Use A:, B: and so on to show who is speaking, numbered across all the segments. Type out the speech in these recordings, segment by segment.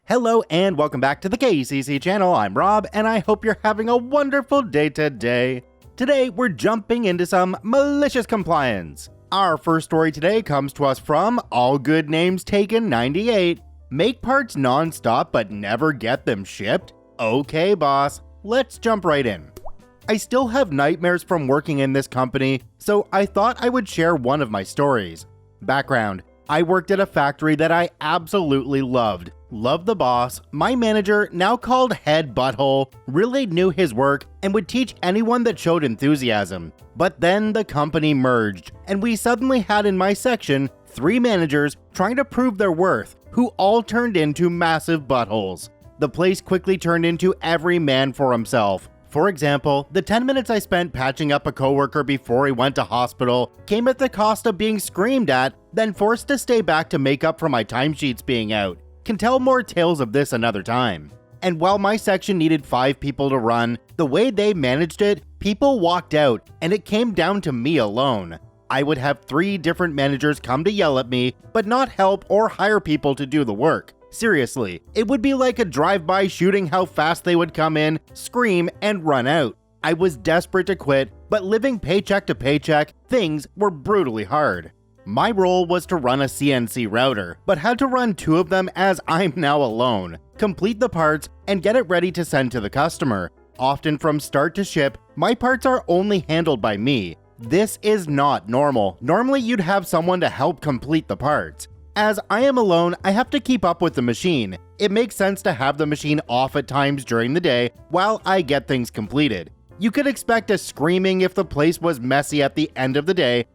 A: Hello and welcome back to the KCC channel. I'm Rob and I hope you're having a wonderful day today. Today we're jumping into some malicious compliance. Our first story today comes to us from All Good Names Taken 98. Make parts non-stop but never get them shipped? Okay boss, let's jump right in. I still have nightmares from working in this company, so I thought I would share one of my stories. Background: I worked at a factory that I absolutely loved. Loved the boss. My manager, now called Head Butthole, really knew his work and would teach anyone that showed enthusiasm. But then the company merged, and we suddenly had in my section 3 managers trying to prove their worth, who all turned into massive buttholes. The place quickly turned into every man for himself. For example, the 10 minutes I spent patching up a coworker before he went to hospital came at the cost of being screamed at, then forced to stay back to make up for my timesheets being out. Can tell more tales of this another time. And while my section needed 5 people to run, the way they managed it, people walked out and it came down to me alone. I would have 3 different managers come to yell at me, but not help or hire people to do the work. Seriously, it would be like a drive-by shooting how fast they would come in, scream, and run out. I was desperate to quit, but living paycheck to paycheck, things were brutally hard. My role was to run a CNC router, but had to run 2 of them as I'm now alone, complete the parts, and get it ready to send to the customer. Often from start to ship, my parts are only handled by me. This is not normal. Normally you'd have someone to help complete the parts. As I am alone, I have to keep up with the machine. It makes sense to have the machine off at times during the day while I get things completed. You could expect a screaming if the place was messy at the end of the day,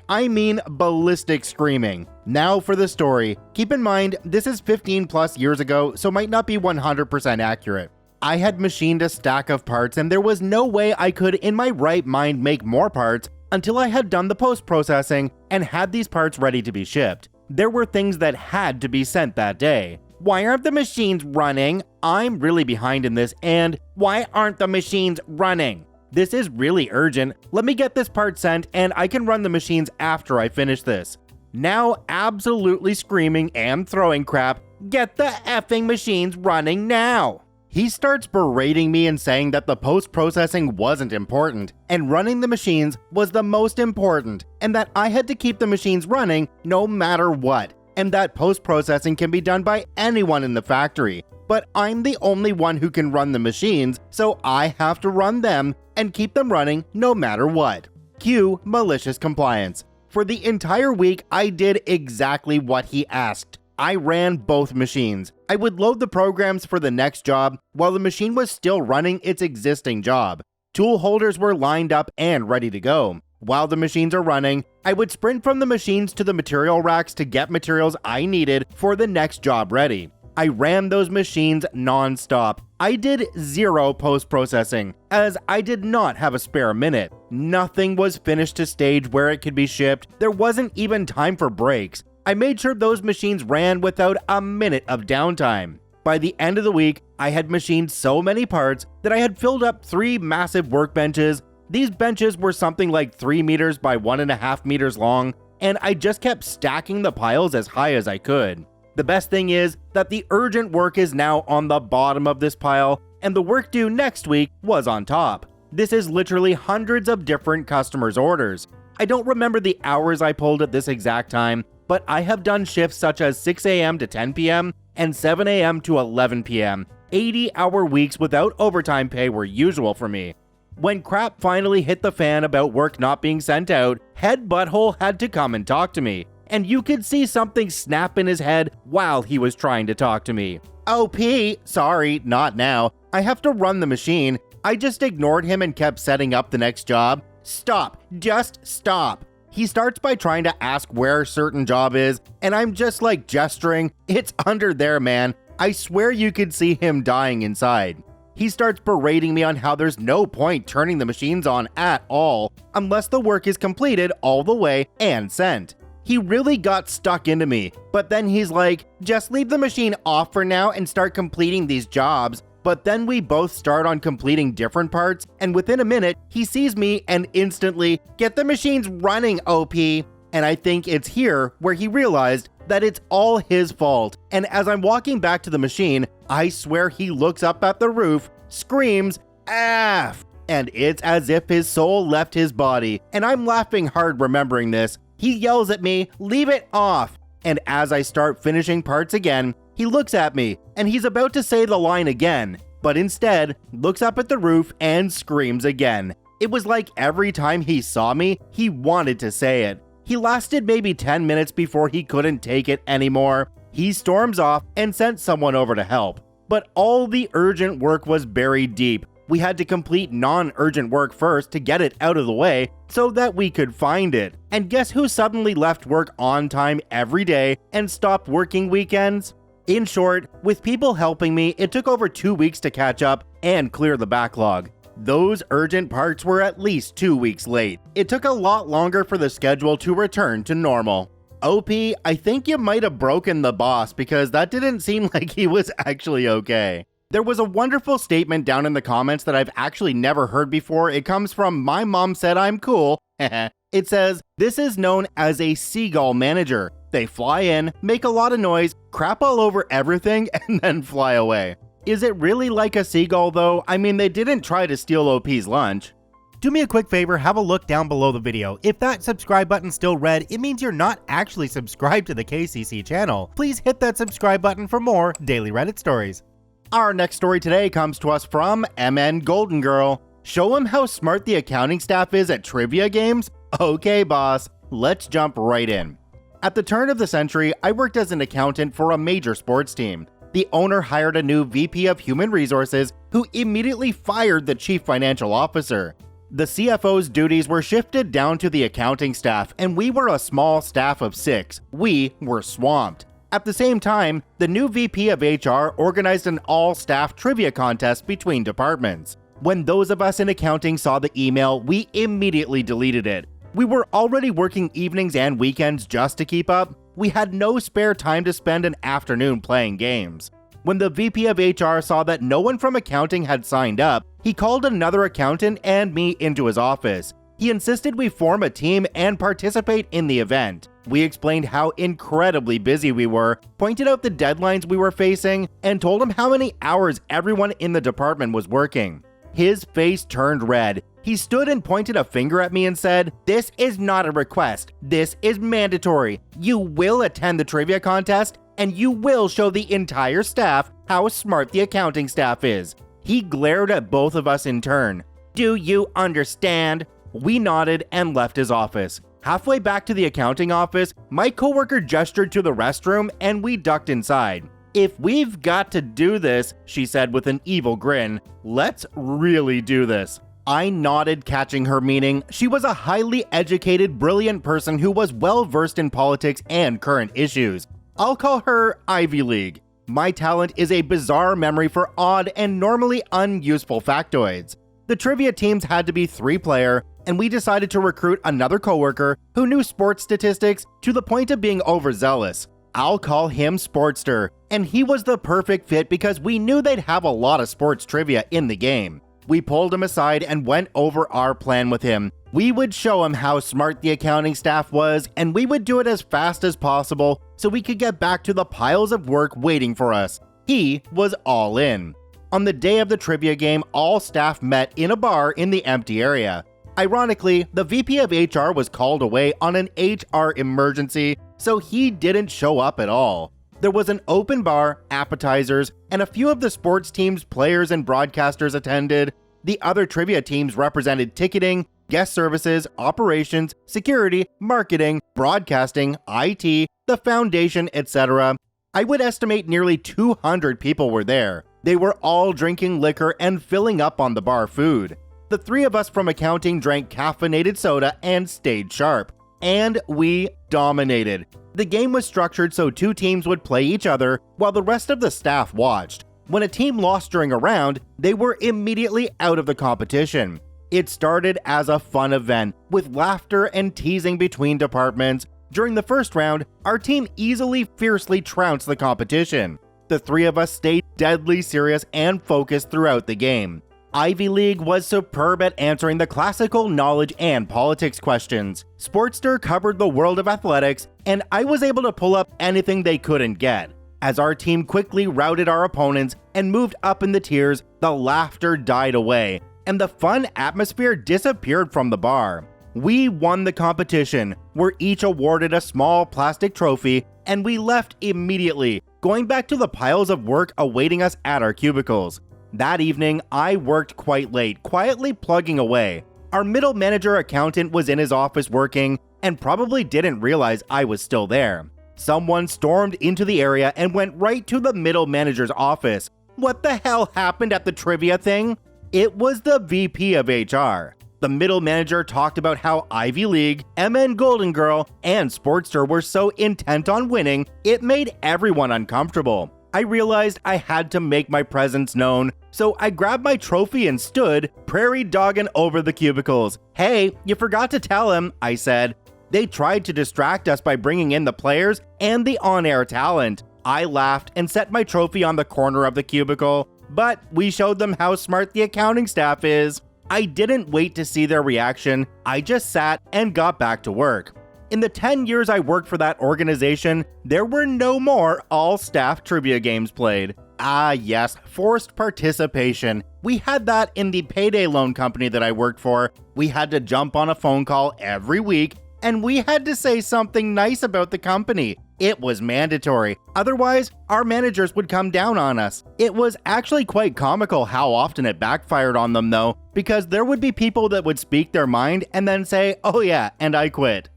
A: I mean ballistic screaming. Now for the story. Keep in mind, this is 15 plus years ago, so might not be 100% accurate. I had machined a stack of parts and there was no way I could in my right mind make more parts until I had done the post-processing and had these parts ready to be shipped. There were things that had to be sent that day. Why aren't the machines running? I'm really behind in this, and why aren't the machines running? This is really urgent. Let me get this part sent and I can run the machines after I finish this. Now absolutely screaming and throwing crap, get the effing machines running now! He starts berating me and saying that the post-processing wasn't important, and running the machines was the most important, and that I had to keep the machines running no matter what, and that post-processing can be done by anyone in the factory. But I'm the only one who can run the machines, so I have to run them and keep them running no matter what. Cue malicious compliance. For the entire week, I did exactly what he asked. I ran both machines. I would load the programs for the next job while the machine was still running its existing job. Tool holders were lined up and ready to go. While the machines are running, I would sprint from the machines to the material racks to get materials I needed for the next job ready. I ran those machines non-stop. I did 0 post-processing, as I did not have a spare minute. Nothing was finished to stage where it could be shipped. There wasn't even time for breaks. I made sure those machines ran without a minute of downtime. By the end of the week, I had machined so many parts that I had filled up 3 massive workbenches. These benches were something like 3 meters by 1.5 meters long, and I just kept stacking the piles as high as I could. The best thing is that the urgent work is now on the bottom of this pile, and the work due next week was on top. This is literally hundreds of different customers' orders. I don't remember the hours I pulled at this exact time, but I have done shifts such as 6 a.m. to 10 p.m. and 7 a.m. to 11 p.m. 80-hour weeks without overtime pay were usual for me. When crap finally hit the fan about work not being sent out, Head Butthole had to come and talk to me, and you could see something snap in his head while he was trying to talk to me. OP, sorry, not now. I have to run the machine. I just ignored him and kept setting up the next job. Stop, just stop. He starts by trying to ask where a certain job is, and I'm just gesturing, it's under there, man. I swear you could see him dying inside. He starts berating me on how there's no point turning the machines on at all unless the work is completed all the way and sent. He really got stuck into me, but then he's like, just leave the machine off for now and start completing these jobs. But then we both start on completing different parts, and within a minute, he sees me and instantly, get the machines running, OP. And I think it's here where he realized that it's all his fault, and as I'm walking back to the machine, I swear he looks up at the roof, screams, "F!" And it's as if his soul left his body, and I'm laughing hard remembering this. He yells at me, "Leave it off!" And as I start finishing parts again, he looks at me, and he's about to say the line again, but instead looks up at the roof and screams again. It was like every time he saw me, he wanted to say it. He lasted maybe 10 minutes before he couldn't take it anymore. He storms off and sent someone over to help. But all the urgent work was buried deep. We had to complete non-urgent work first to get it out of the way so that we could find it. And guess who suddenly left work on time every day and stopped working weekends? In short, with people helping me, it took over 2 weeks to catch up and clear the backlog. Those urgent parts were at least 2 weeks late. It took a lot longer for the schedule to return to normal. OP, I think you might have broken the boss because that didn't seem like he was actually okay. There was a wonderful statement down in the comments that I've actually never heard before. It comes from "My mom said I'm cool." It says, "This is known as a seagull manager. They fly in, make a lot of noise, crap all over everything, and then fly away." Is it really like a seagull though? I mean, they didn't try to steal OP's lunch. Do me a quick favor, have a look down below the video. If that subscribe button's still red, it means you're not actually subscribed to the KCC channel. Please hit that subscribe button for more daily Reddit stories. Our next story today comes to us from MN Golden Girl. Show him how smart the accounting staff is at trivia games? Okay, boss, let's jump right in. At the turn of the century, I worked as an accountant for a major sports team. The owner hired a new VP of Human Resources who immediately fired the Chief Financial Officer. The CFO's duties were shifted down to the accounting staff, and we were a small staff of 6. We were swamped. At the same time, the new VP of HR organized an all-staff trivia contest between departments. When those of us in accounting saw the email, we immediately deleted it. We were already working evenings and weekends just to keep up. We had no spare time to spend an afternoon playing games. When the VP of HR saw that no one from accounting had signed up, he called another accountant and me into his office. He insisted we form a team and participate in the event. We explained how incredibly busy we were, pointed out the deadlines we were facing, and told him how many hours everyone in the department was working. His face turned red. He stood and pointed a finger at me and said, "This is not a request. This is mandatory. You will attend the trivia contest, and you will show the entire staff how smart the accounting staff is." He glared at both of us in turn. "Do you understand?" We nodded and left his office. Halfway back to the accounting office, my coworker gestured to the restroom and we ducked inside. "If we've got to do this," she said with an evil grin, "let's really do this." I nodded, catching her meaning. She was a highly educated, brilliant person who was well versed in politics and current issues. I'll call her Ivy League. My talent is a bizarre memory for odd and normally unuseful factoids. The trivia teams had to be 3-player, and we decided to recruit another coworker who knew sports statistics to the point of being overzealous. I'll call him Sportster, and he was the perfect fit because we knew they'd have a lot of sports trivia in the game. We pulled him aside and went over our plan with him. We would show him how smart the accounting staff was, and we would do it as fast as possible so we could get back to the piles of work waiting for us. He was all in. On the day of the trivia game, all staff met in a bar in the empty area. Ironically, the VP of HR was called away on an HR emergency, so he didn't show up at all. There was an open bar, appetizers, and a few of the sports team's players and broadcasters attended. The other trivia teams represented ticketing, guest services, operations, security, marketing, broadcasting, IT, the foundation, etc. I would estimate nearly 200 people were there. They were all drinking liquor and filling up on the bar food. The 3 of us from accounting drank caffeinated soda and stayed sharp. And we dominated. The game was structured so 2 teams would play each other while the rest of the staff watched. When a team lost during a round, they were immediately out of the competition. It started as a fun event, with laughter and teasing between departments. During the first round, our team easily, fiercely trounced the competition. The 3 of us stayed deadly serious and focused throughout the game. Ivy League was superb at answering the classical knowledge and politics questions. Sportster covered the world of athletics, and I was able to pull up anything they couldn't get. As our team quickly routed our opponents and moved up in the tiers, the laughter died away, and the fun atmosphere disappeared from the bar. We won the competition, were each awarded a small plastic trophy, and we left immediately, going back to the piles of work awaiting us at our cubicles. That evening, I worked quite late, quietly plugging away. Our middle manager accountant was in his office working, and probably didn't realize I was still there. Someone stormed into the area and went right to the middle manager's office. What the hell happened at the trivia thing? It was the VP of HR. The middle manager talked about how Ivy League, MN Golden Girl, and Sportster were so intent on winning, it made everyone uncomfortable. I realized I had to make my presence known, so I grabbed my trophy and stood, prairie dogging over the cubicles. "Hey, you forgot to tell him," I said. They tried to distract us by bringing in the players and the on-air talent. I laughed and set my trophy on the corner of the cubicle, but we showed them how smart the accounting staff is. I didn't wait to see their reaction, I just sat and got back to work. In the 10 years I worked for that organization, there were no more all-staff trivia games played. Ah yes, forced participation. We had that in the payday loan company that I worked for. We had to jump on a phone call every week, and we had to say something nice about the company. It was mandatory, otherwise our managers would come down on us. It was actually quite comical how often it backfired on them though, because there would be people that would speak their mind and then say, "Oh yeah, and I quit."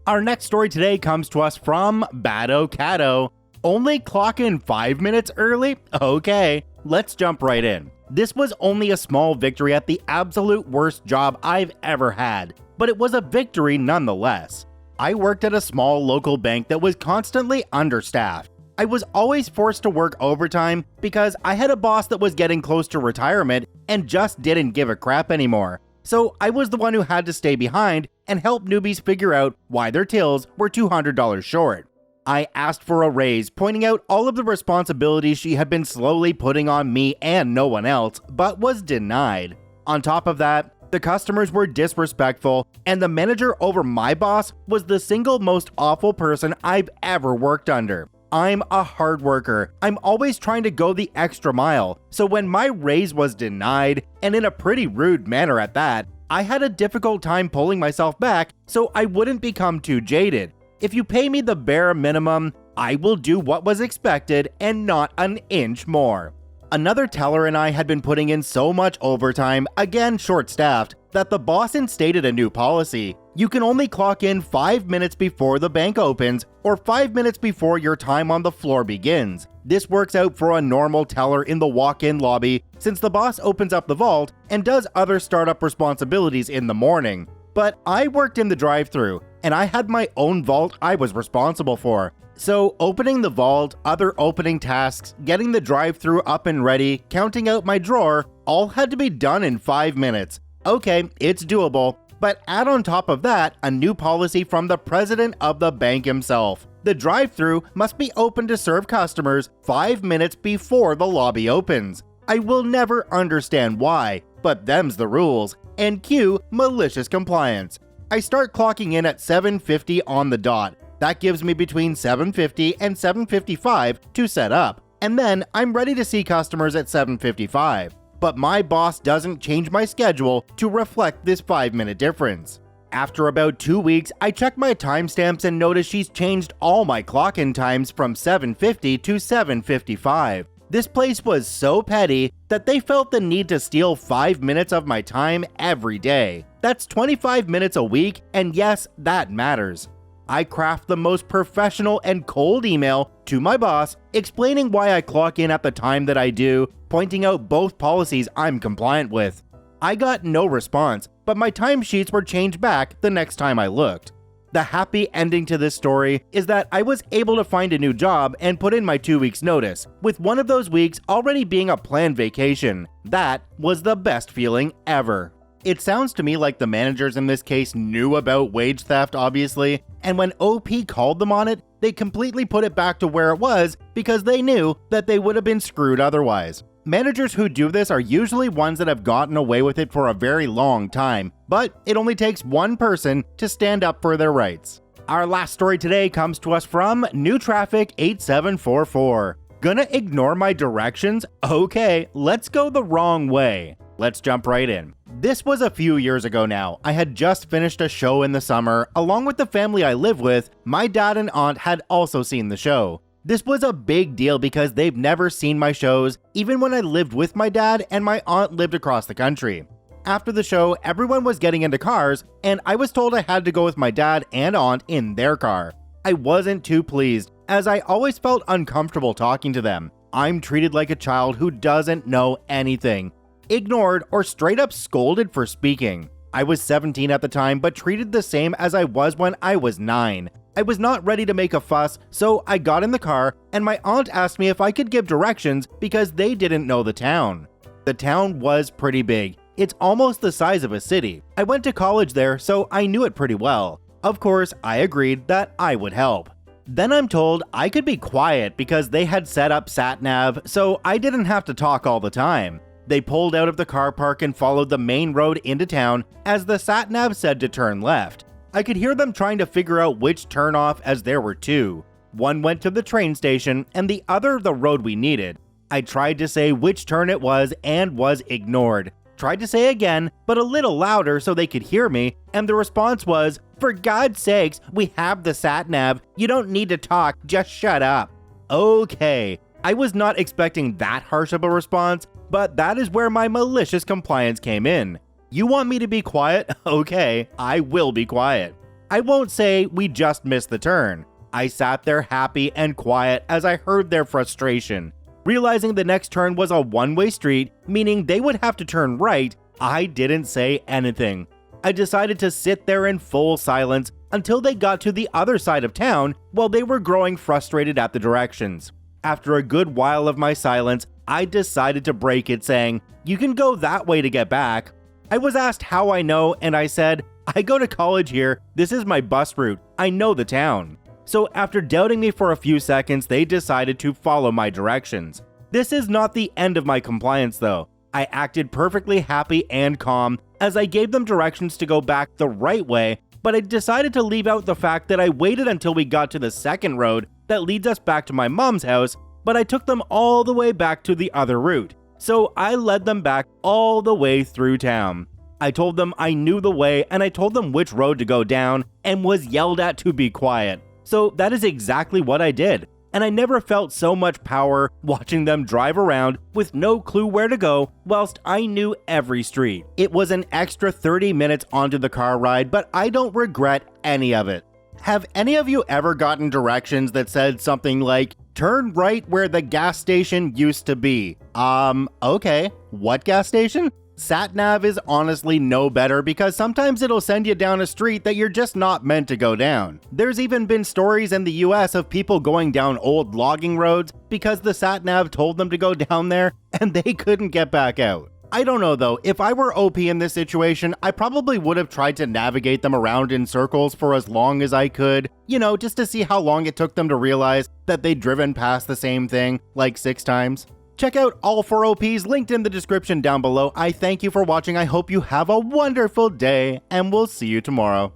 A: Our next story today comes to us from Bado Cato. Only clock in 5 minutes early? Okay, let's jump right in. This was only a small victory at the absolute worst job I've ever had, but it was a victory nonetheless. I worked at a small local bank that was constantly understaffed. I was always forced to work overtime because I had a boss that was getting close to retirement and just didn't give a crap anymore. So I was the one who had to stay behind and help newbies figure out why their tills were $200 short. I asked for a raise, pointing out all of the responsibilities she had been slowly putting on me and no one else, but was denied. On top of that, the customers were disrespectful, and the manager over my boss was the single most awful person I've ever worked under. I'm a hard worker. I'm always trying to go the extra mile, so when my raise was denied, and in a pretty rude manner at that, I had a difficult time pulling myself back so I wouldn't become too jaded. If you pay me the bare minimum, I will do what was expected and not an inch more. Another teller and I had been putting in so much overtime, again short-staffed, that the boss instated a new policy. You can only clock in 5 minutes before the bank opens or 5 minutes before your time on the floor begins. This works out for a normal teller in the walk-in lobby since the boss opens up the vault and does other startup responsibilities in the morning. But I worked in the drive-thru and I had my own vault I was responsible for. So opening the vault, other opening tasks, getting the drive-thru up and ready, counting out my drawer, all had to be done in 5 minutes. Okay, it's doable, but add on top of that a new policy from the president of the bank himself. The drive-thru must be open to serve customers 5 minutes before the lobby opens. I will never understand why, but them's the rules. And cue malicious compliance. I start clocking in at 7:50 on the dot. That gives me between 7:50 and 7:55 to set up, and then I'm ready to see customers at 7:55. But my boss doesn't change my schedule to reflect this 5-minute difference. After about 2 weeks, I check my timestamps and notice she's changed all my clock-in times from 7:50 to 7:55. This place was so petty that they felt the need to steal 5 minutes of my time every day. That's 25 minutes a week, and yes, that matters. I craft the most professional and cold email to my boss explaining why I clock in at the time that I do, pointing out both policies I'm compliant with. I got no response, but my timesheets were changed back the next time I looked. The happy ending to this story is that I was able to find a new job and put in my 2 weeks notice, with one of those weeks already being a planned vacation. That was the best feeling ever. It sounds to me like the managers in this case knew about wage theft, obviously, and when OP called them on it, they completely put it back to where it was because they knew that they would have been screwed otherwise. Managers who do this are usually ones that have gotten away with it for a very long time, but it only takes one person to stand up for their rights. Our last story today comes to us from New Traffic 8744. Gonna ignore my directions? Okay, let's go the wrong way. Let's jump right in. This was a few years ago now. I had just finished a show in the summer. Along with the family I live with, my dad and aunt had also seen the show. This was a big deal because they've never seen my shows, even when I lived with my dad and my aunt lived across the country. After the show, everyone was getting into cars, and I was told I had to go with my dad and aunt in their car. I wasn't too pleased, as I always felt uncomfortable talking to them. I'm treated like a child who doesn't know anything, ignored or straight up scolded for speaking. I was 17 at the time, but treated the same as I was when I was 9. I was not ready to make a fuss, so I got in the car, and my aunt asked me if I could give directions because they didn't know the town. The town was pretty big. It's almost the size of a city. I went to college there, so I knew it pretty well. Of course, I agreed that I would help. Then I'm told I could be quiet because they had set up sat-nav, so I didn't have to talk all the time. They pulled out of the car park and followed the main road into town as the sat-nav said to turn left. I could hear them trying to figure out which turn off as there were two. One went to the train station and the other the road we needed. I tried to say which turn it was and was ignored. Tried to say again, but a little louder so they could hear me, and the response was, "For God's sakes, we have the sat-nav. You don't need to talk, just shut up." Okay, I was not expecting that harsh of a response, but that is where my malicious compliance came in. You want me to be quiet? Okay, I will be quiet. I won't say we just missed the turn. I sat there happy and quiet as I heard their frustration. Realizing the next turn was a one-way street, meaning they would have to turn right, I didn't say anything. I decided to sit there in full silence until they got to the other side of town while they were growing frustrated at the directions. After a good while of my silence, I decided to break it, saying, "You can go that way to get back." I was asked how I know, and I said, "I go to college here. This is my bus route. I know the town." So after doubting me for a few seconds, they decided to follow my directions. This is not the end of my compliance though. I acted perfectly happy and calm as I gave them directions to go back the right way, but I decided to leave out the fact that I waited until we got to the second road that leads us back to my mom's house, but I took them all the way back to the other route. So I led them back all the way through town. I told them I knew the way, and I told them which road to go down and was yelled at to be quiet. So that is exactly what I did, and I never felt so much power watching them drive around with no clue where to go whilst I knew every street. It was an extra 30 minutes onto the car ride, but I don't regret any of it. Have any of you ever gotten directions that said something like, "Turn right where the gas station used to be"? Okay, what gas station? Sat-nav is honestly no better because sometimes it'll send you down a street that you're just not meant to go down. There's even been stories in the US of people going down old logging roads because the sat-nav told them to go down there and they couldn't get back out. I don't know though, if I were OP in this situation, I probably would have tried to navigate them around in circles for as long as I could, just to see how long it took them to realize that they'd driven past the same thing like 6 times. Check out all 4 OPs linked in the description down below. I thank you for watching. I hope you have a wonderful day, and we'll see you tomorrow.